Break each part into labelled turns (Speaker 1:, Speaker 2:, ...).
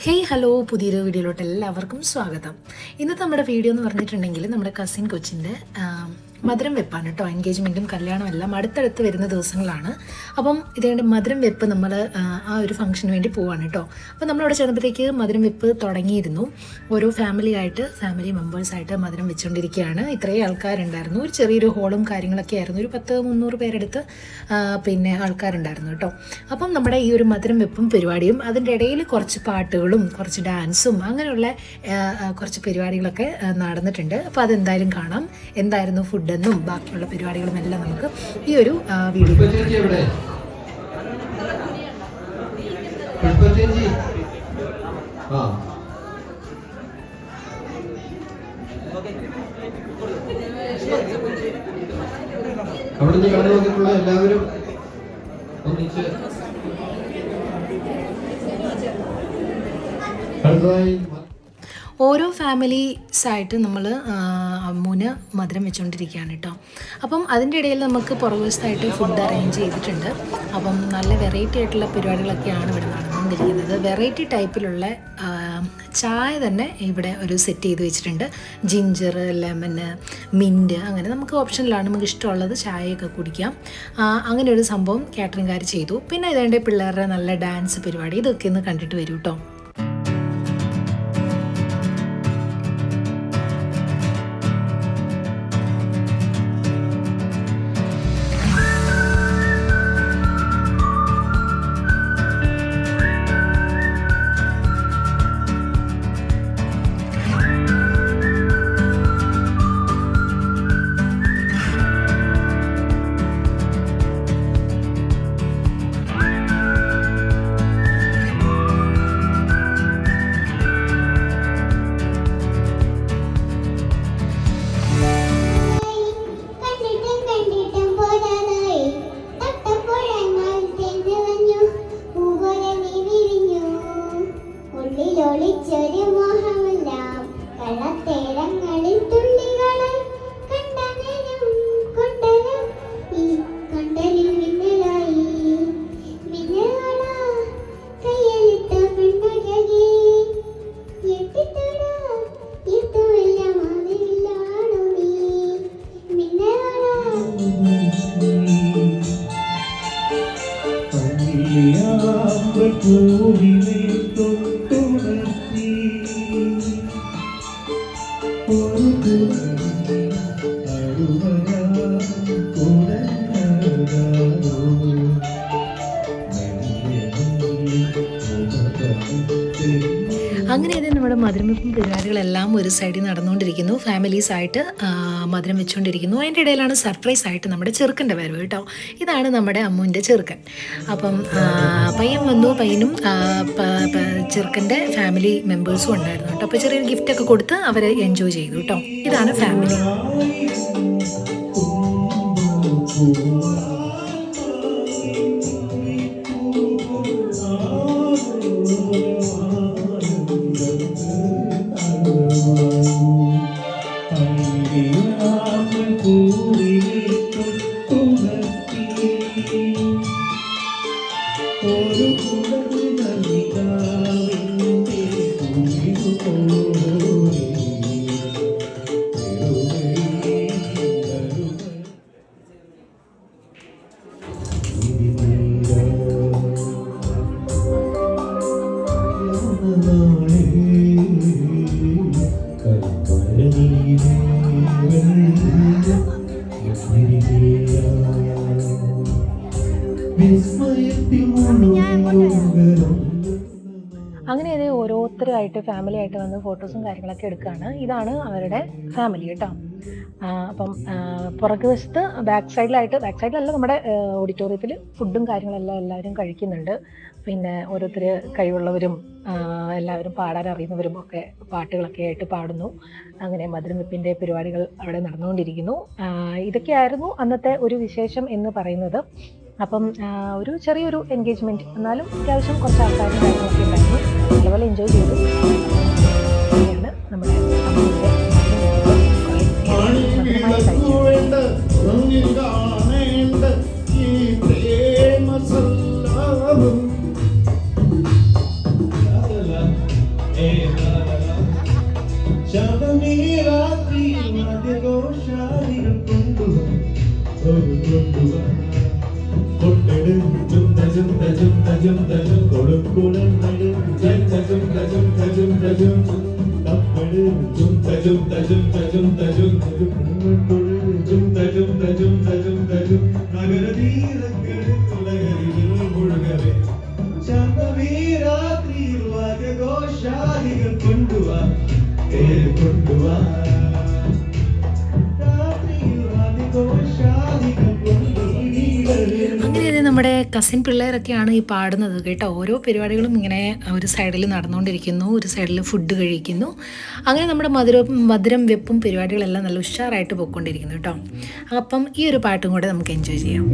Speaker 1: Hey hello, പുതിയൊരു വീഡിയോയിലോട്ട് എല്ലാവർക്കും സ്വാഗതം. ഇന്നത്തെ നമ്മുടെ വീഡിയോ എന്ന് പറഞ്ഞിട്ടുണ്ടെങ്കിൽ നമ്മുടെ കസിൻ കൊച്ചിൻ്റെ മധുരം വെപ്പാണ് കേട്ടോ. എൻഗേജ്മെൻറ്റും കല്യാണം എല്ലാം അടുത്തടുത്ത് വരുന്ന ദിവസങ്ങളാണ്. അപ്പം ഇതേണ്ട മധുരം വെപ്പ് നമ്മൾ ആ ഒരു ഫംഗ്ഷന് വേണ്ടി പോവാണ് കേട്ടോ. അപ്പം നമ്മളവിടെ ചെന്നപ്പോഴത്തേക്ക് മധുരം വെപ്പ് തുടങ്ങിയിരുന്നു. ഓരോ ഫാമിലി മെമ്പേഴ്സായിട്ട് മധുരം വെച്ചുകൊണ്ടിരിക്കുകയാണ്. ഇത്രയും ആൾക്കാരുണ്ടായിരുന്നു. ഒരു ചെറിയൊരു ഹോളും കാര്യങ്ങളൊക്കെ ആയിരുന്നു. ഒരു 10-300 പേരെടുത്ത് പിന്നെ ആൾക്കാരുണ്ടായിരുന്നു കേട്ടോ. അപ്പം നമ്മുടെ ഈ ഒരു മധുരം വെപ്പും പരിപാടിയും അതിൻ്റെ ഇടയിൽ കുറച്ച് പാട്ടുകളും കുറച്ച് ഡാൻസും അങ്ങനെയുള്ള കുറച്ച് പരിപാടികളൊക്കെ നടന്നിട്ടുണ്ട്. അപ്പോൾ അതെന്തായാലും കാണാം. എന്തായിരുന്നു ഫുഡെന്നും ബാക്കിയുള്ള പരിപാടികളും എല്ലാം നമുക്ക് ഈ ഒരു വീഡിയോ.
Speaker 2: അവിടുന്ന് കടന്നു നോക്കിയിട്ടുള്ള എല്ലാവരും ഒന്നിച്ച്
Speaker 1: ഓരോ ഫാമിലീസായിട്ട് നമ്മൾ അമ്മൂന് മധുരം വെച്ചുകൊണ്ടിരിക്കുകയാണ് കേട്ടോ. അപ്പം അതിൻ്റെ ഇടയിൽ നമുക്ക് പുറകുവശത്തായിട്ട് ഫുഡ് അറേഞ്ച് ചെയ്തിട്ടുണ്ട്. അപ്പം നല്ല വെറൈറ്റി ആയിട്ടുള്ള പരിപാടികളൊക്കെയാണ് ഇവിടെ നടന്നുകൊണ്ടിരിക്കുന്നത്. വെറൈറ്റി ടൈപ്പിലുള്ള ചായ തന്നെ ഇവിടെ ഒരു സെറ്റ് ചെയ്ത് വെച്ചിട്ടുണ്ട്. ജിഞ്ചർ, ലെമണ്, മിൻറ്റ്, അങ്ങനെ നമുക്ക് ഓപ്ഷനിലാണ് നമുക്ക് ഇഷ്ടമുള്ളത് ചായയൊക്കെ കുടിക്കാം. അങ്ങനെ ഒരു സംഭവം കാറ്ററിംഗുകാർ ചെയ്തു. പിന്നെ ഇതേണ്ട പിള്ളേരുടെ നല്ല ഡാൻസ് പരിപാടി, ഇതൊക്കെ ഒന്ന് കണ്ടിട്ട് വരൂ കേട്ടോ.
Speaker 3: ഒളിച്ചൊരു മോഹമെല്ലാം കള്ളത്തേടങ്ങളിൽ തുള്ളികളായി കണ്ടനരും കൊണ്ടരും ഈ കണ്ടലിൽ മിന്നലായി മിന്നലാ കയ്യെടുത്ത പെണ്ണഴകി എത്തിത്തോടാ എത്തുമെല്ലാം അതിലാണു നീ മിന്നലാ
Speaker 1: അങ്ങനെ ഇത് നമ്മുടെ മധുരം വെപ്പും പരിപാടികളെല്ലാം ഒരു സൈഡിൽ നടന്നുകൊണ്ടിരിക്കുന്നു. ഫാമിലീസായിട്ട് മധുരം വെച്ചുകൊണ്ടിരിക്കുന്നു. അതിൻ്റെ ഇടയിലാണ് സർപ്രൈസ് ആയിട്ട് നമ്മുടെ ചെറുക്കൻ്റെ വരവ് കേട്ടോ. ഇതാണ് നമ്മുടെ അമ്മുവിൻ്റെ ചെറുക്കൻ. അപ്പം പയ്യൻ വന്നു. പയ്യനും ചെറുക്കൻ്റെ ഫാമിലി മെമ്പേഴ്സും ഉണ്ടായിരുന്നു കേട്ടോ. അപ്പോൾ ചെറിയൊരു ഗിഫ്റ്റൊക്കെ കൊടുത്ത് അവർ എൻജോയ് ചെയ്തു കേട്ടോ. ഇതാണ് ഫാമിലി. അങ്ങനെ ഇത് ഓരോരുത്തരായിട്ട് ഫാമിലിയായിട്ട് വന്ന് ഫോട്ടോസും കാര്യങ്ങളൊക്കെ എടുക്കുകയാണ്. ഇതാണ് അവരുടെ ഫാമിലി കേട്ടോ. അപ്പം പുറകുവശത്ത് ബാക്ക് സൈഡിലല്ല നമ്മുടെ ഓഡിറ്റോറിയത്തിൽ ഫുഡും കാര്യങ്ങളെല്ലാം എല്ലാവരും കഴിക്കുന്നുണ്ട്. പിന്നെ ഓരോരുത്തർ കഴിവുള്ളവരും എല്ലാവരും പാടാൻ അറിയുന്നവരും ഒക്കെ പാട്ടുകളൊക്കെ ആയിട്ട് പാടുന്നു. അങ്ങനെ മധുരം വെപ്പിൻ്റെ പരിപാടികൾ അവിടെ നടന്നുകൊണ്ടിരിക്കുന്നു. ഇതൊക്കെയായിരുന്നു അന്നത്തെ ഒരു വിശേഷം എന്ന് പറയുന്നത്. അപ്പം ഒരു ചെറിയൊരു എൻഗേജ്മെൻറ്റ്, എന്നാലും അത്യാവശ്യം കുറച്ച് ആൾക്കാരും കാര്യങ്ങളൊക്കെ ഉണ്ടായിരുന്നു. നല്ലപോലെ എൻജോയ് ചെയ്തു. അങ്ങനെയാണ് നമ്മുടെ അമ്മയുടെ മധുരമായി കഴിച്ചത്.
Speaker 4: തജും തജും കൊടുക്കുടൻ തജും തജും തജും തജും തജും തപ്പട് ജും തജും തജും തജും തജും ജും തജും തജും തജും തജും നഗരതീരങ്ങളിൽ തുലകരിൽ മുഴുകവേ ശാന്തവീരാത്രിയിൽ വാദ്യഘോഷാദികൾ കൊണ്ടുവാ കൊണ്ടുവാ
Speaker 1: അങ്ങനെ നമ്മുടെ കസിൻ പിള്ളേരൊക്കെയാണ് ഈ പാടുന്നത് കേട്ടോ. ഓരോ പരിപാടികളും ഇങ്ങനെ ഒരു സൈഡിൽ നടന്നുകൊണ്ടിരിക്കുന്നു, ഒരു സൈഡിൽ ഫുഡ് കഴിക്കുന്നു. അങ്ങനെ നമ്മുടെ മധുരം വെപ്പും പരിപാടികളെല്ലാം നല്ല ഉഷാറായിട്ട് പോയിക്കൊണ്ടിരിക്കുന്നു കേട്ടോ. അപ്പം ഈ ഒരു പാട്ടും കൂടെ നമുക്ക് എൻജോയ് ചെയ്യാം.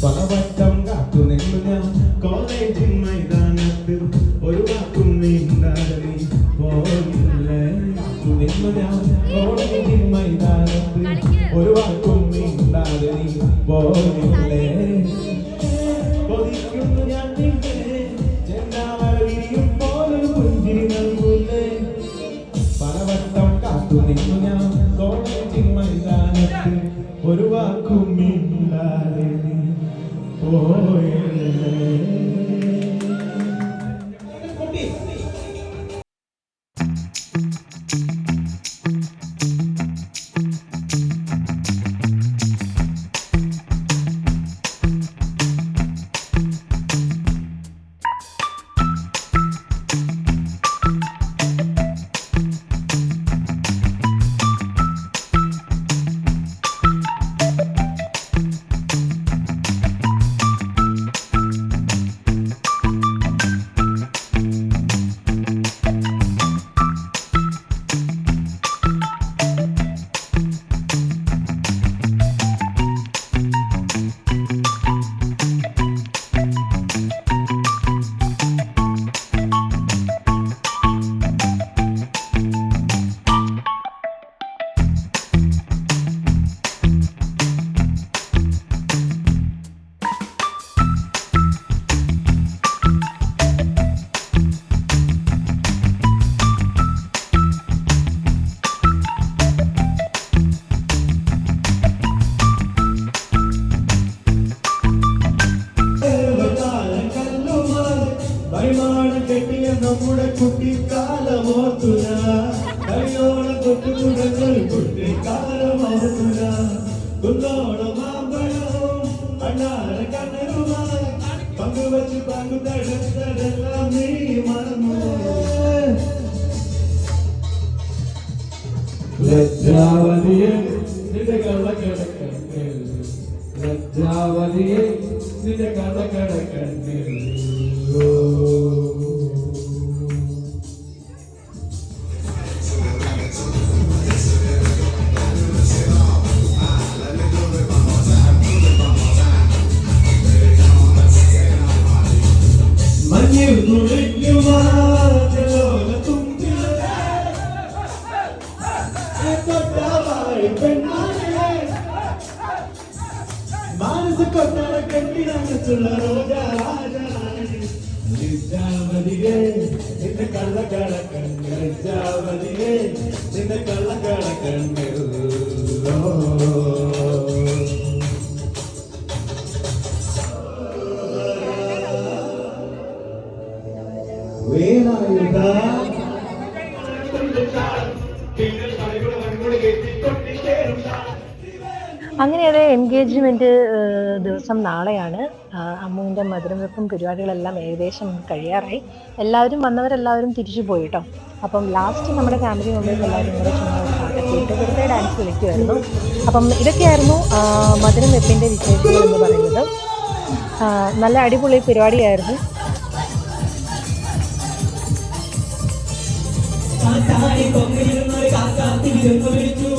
Speaker 4: പലവട്ടം കാത്തു നിന്നു ഞാൻ കോളേജിൽ മൈതാനത്തിൽ ഒരു വാക്കും നീണ്ടാതെ നീ പോയില്ലേ. കാത്തു നിന്നു ഞാൻ കോളേജിൽ മൈതാനത്തിൽ ഒരു വാക്കും നീണ്ടാതെ നീ പോയില്ലേ. കൊതിക്കുന്നു ഞാൻ നിന്നെ ചെന്നാവരിയും പോലൊരു പുഞ്ചിരി നൽകൂലേ. പലവട്ടം കാത്തു നിന്നു ഞാൻ കോളേജിൽ മൈതാനത്തിൽ ഒരു വാക്കും നീണ്ടാതെ നീ പോയില്ലേ. നമ്മുടെ കുട്ടിക്കാലമോർത്തുന കയ്യോളം കൊട്ടുകുടങ്ങൾ കുട്ടിക്കാലമോർത്തുന കുന്നോളം മാമ്പഴവും അണ്ണാര കണ്ണനുമായി പങ്കുവച്ച് പങ്കുതടുത്തതെല്ലാം നീ മറന്നു. ലജ്ജാവതിയെ നിന്റെ കള്ളക്കിടക്കൽ ലജ്ജാവതിയെ നിന്റെ അഞ്ഞിരുന്നുളിക്കുമാ മാനസ കൊട്ടാര കെട്ടിടങ്ങത്തുള്ള ോജാവതിയെ നിന്റെ കള്ളക്കടക്കണ്ണവതിയെ നിന്റെ കള്ളക്കടക്കണ്ണ വേലായുധ
Speaker 1: അങ്ങനെ അത് എൻഗേജ്മെൻറ്റ് ദിവസം നാളെയാണ്. അമ്മുവിൻ്റെ മധുരം വെപ്പും പരിപാടികളെല്ലാം ഏകദേശം കഴിയാറായി. എല്ലാവരും വന്നവരെല്ലാവരും തിരിച്ചു പോയി കേട്ടോ. അപ്പം ലാസ്റ്റ് നമ്മുടെ ഫാമിലി മെമ്പേഴ്സ് എല്ലാവരും കൂടെ ചുമ്മാ ഒരു പാട്ടൊക്കെ ഇട്ട് വെറുതെ ഡാൻസ് കളിക്കുമായിരുന്നു. അപ്പം ഇതൊക്കെയായിരുന്നു മധുരം വെപ്പിൻ്റെ വിശേഷങ്ങൾ എന്ന് പറയുന്നത്. നല്ല അടിപൊളി പരിപാടിയായിരുന്നു.
Speaker 5: കാറ്റാടി കൊങ്ങിരുന്നൊരു കാക്കാത്തി വിരുന്നു വിളിച്ചു